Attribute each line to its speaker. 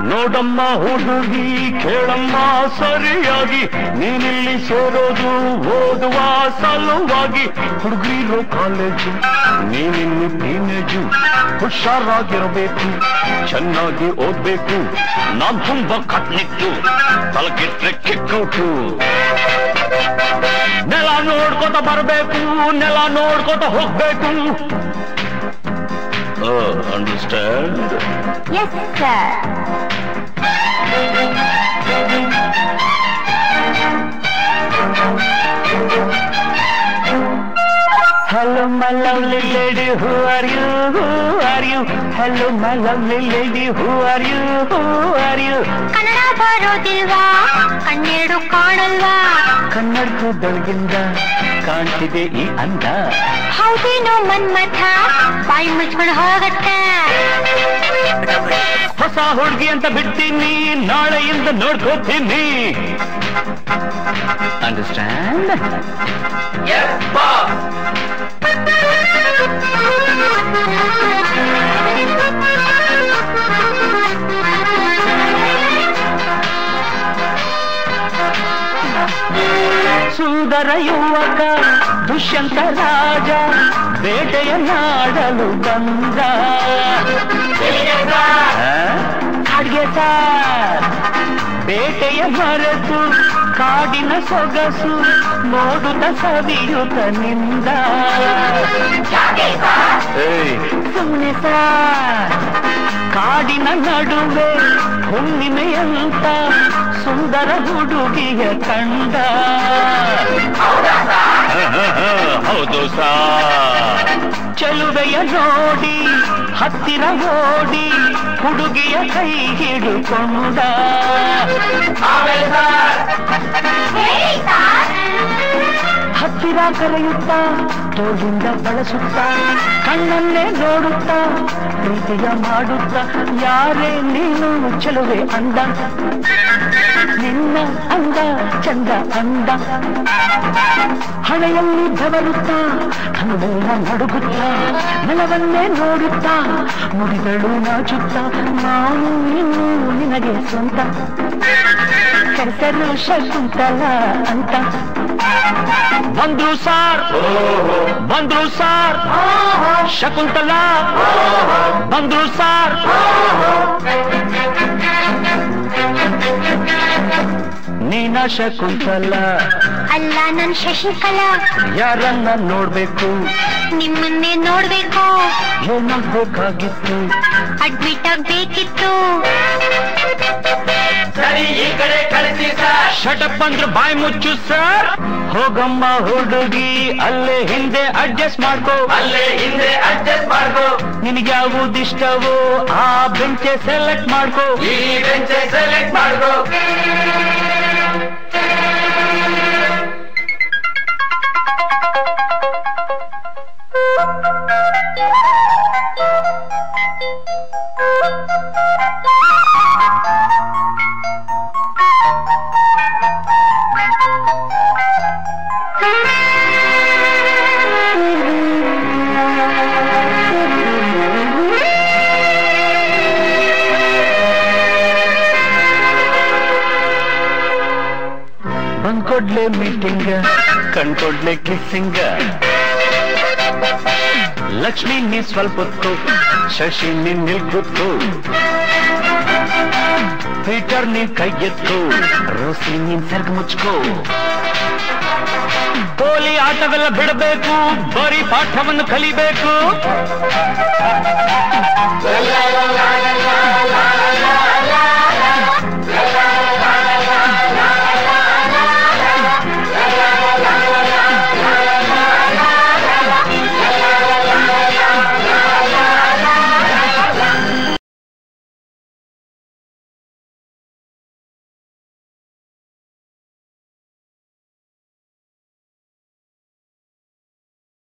Speaker 1: ನೋಡಮ್ಮ ಹುಡುಗಿ ಕೇಳಮ್ಮ ಸರಿಯಾಗಿ ನೀನಿಲ್ಲಿ ಸೇರೋದು ಓದುವ ಸಲುವಾಗಿ ಹುಡುಗಿರೋ ಕಾಲೇಜು ನೀನಿನ್ನು ಟೀನೇಜು ಹುಷಾರಾಗಿರಬೇಕು ಚೆನ್ನಾಗಿ ಓದ್ಬೇಕು ನಾನ್ ತುಂಬಾ ಕಟ್ನಿಟ್ಟು ತಲಕಿಟ್ರೆ ಕಿಕ್ಕೌಟು ನೆಲ ನೋಡ್ಕೊತ ಬರ್ಬೇಕು ನೆಲ ನೋಡ್ಕೊತ ಹೋಗ್ಬೇಕು understand
Speaker 2: yes sir
Speaker 1: Hello, my lovely lady, who are you? Who are you? Hello, my lovely lady, who are you? Who are you?
Speaker 2: Kannada ಬರೋದಿಲ್ವಾ ಕಣ್ಣೆರಡು ಕಾಣಲ್ವಾ
Speaker 1: ಕನ್ನಡಕ್ಕೂ ಬೆಳಗಿಂದ ಕಾಣ್ತಿದೆ ಈ ಅಂದ
Speaker 2: ಹೌದೇನೋ ಮನ್ಮಥ ಬಾಯಿ ಮುಚ್ಕೊಂಡು ಹೋಗತ್ತೆ
Speaker 1: ಹೊಸ ಹುಡುಗಿ ಅಂತ ಬಿಡ್ತೀನಿ ನಾಳೆಯಿಂದ ನೋಡ್ಕೋತೀನಿ ಅಂಡರ್ಸ್ಟ್ಯಾಂಡ್ ಸುಂದರ ಯುವಕ ದುಷ್ಯಂತ ರಾಜ ಬೇಟೆಯನ್ನಾಡಲು ಬಂದ ಖಡ್ಗೆ ಸಾರ್ ಬೇಟೆಯ ಮರೆತು ಕಾಡಿನ ಸೊಗಸು ನೋಡುತ್ತ ಸವಿಯುತ್ತ ನಿಂದ ಸುಮ್ಮನೆ ಸಾರ್ ಕಾಡಿನ ನಡುವೆ ಹುಣ್ಣಿಮೆಯಂತ ಸುಂದರ ಹುಡುಗಿಯ ಕಂಡ ಹೌದು ಸಾರ್ ಚೆಲುವೆಯ ನೋಡಿ ಹತ್ತಿರ ಓಡಿ ಹುಡುಗಿಯ ಕೈ ಹಿಡುಕೊಂಡ ಹತ್ತಿರ ಕರೆಯುತ್ತಾ ತೋಳಿಂದ ಬಳಸುತ್ತಾ ಕಣ್ಣನ್ನೇ ನೋಡುತ್ತಾ ಪ್ರೀತಿಯ ಮಾಡುತ್ತಾ ಯಾರೇ ನೀನು ಚೆಲುವೆ ಅಂದ ನಿನ್ನ ಅಂದ ಚಂದ ಅಂದ ಹಣೆಯಲ್ಲಿ ಬೆವರುತ್ತಾ ಕಣ್ಣೆಲ್ಲ ನಡುಗುತ್ತಾ ನೆಲವನ್ನೇ ನೋಡುತ್ತಾ ನುಡಿಗಳು ನಾಚುತ್ತಾ ನಾನು ಇನ್ನು ನಿನಗೆ ಸ್ವಂತ ಹೆಸರು ಶಕುಂತಲ ಅಂತ ಬಂದ್ರು ಸಾರ್ ಬಂದ್ರು ಸಾರ್ ಶಕುಂತಲ ಬಂದ್ರು ಸಾರ್ ನೀನ ಶಕುಂತಲ
Speaker 2: ಅಲ್ಲ ನನ್ ಶಶಿಕಲಾ
Speaker 1: ಯಾರನ್ನ ನೋಡ್ಬೇಕು
Speaker 2: ನಿಮ್ಮನ್ನೇ ನೋಡ್ಬೇಕು
Speaker 1: ಏನಾಗ್ಬೇಕಾಗಿತ್ತು
Speaker 2: ಅಡ್ಮಿಟ್ ಆಗ್ಬೇಕಿತ್ತು
Speaker 1: ಸರಿ ಈ ಕಡೆ ಕಳಿಸಿ ಸರ್ ಶಟಪ್ ಅಂದ್ರೆ ಬಾಯಿ ಮುಚ್ಚು ಸರ್ ಹೋಗಮ್ಮ ಹುಡುಗಿ ಅಲ್ಲೇ ಹಿಂದೆ ಅಡ್ಜಸ್ಟ್ ಮಾಡ್ಕೋ ಅಲ್ಲೇ ಹಿಂದೆ ಅಡ್ಜಸ್ಟ್ ಮಾಡ್ಕೋ ನಿನಗೆ ಯಾವುದಿಷ್ಟವೋ ಆ ಬೆಂಚೆ ಸೆಲೆಕ್ಟ್ ಮಾಡ್ಕೋ ಈ ಬೆಂಚೆ ಸೆಲೆಕ್ಟ್ ಮಾಡ್ಕೋ ಬಂದ್ಕೊಡ್ಲೆ ಮೀಟಿಂಗ್ ಕಣ್ಕೊಡ್ಲೆ ಕಿಸ್ಸಿಂಗ ಲಕ್ಷ್ಮಿ ನೀ ಸ್ವಲ್ಪ ಹೊತ್ತು ಶಶಿ ನೀನ್ ನಿಲ್ಕುತ್ತು ಪೀಟರ್ ನೀನ್ ಕೈ ಎತ್ತು ರೋಸಿ ನೀನ್ ಸರ್ಗ್ ಮುಚ್ಕೋ ಪೋಲಿ ಆಟವೆಲ್ಲ ಬಿಡಬೇಕು ಬರೀ ಪಾಠವನ್ನು ಕಲಿಬೇಕು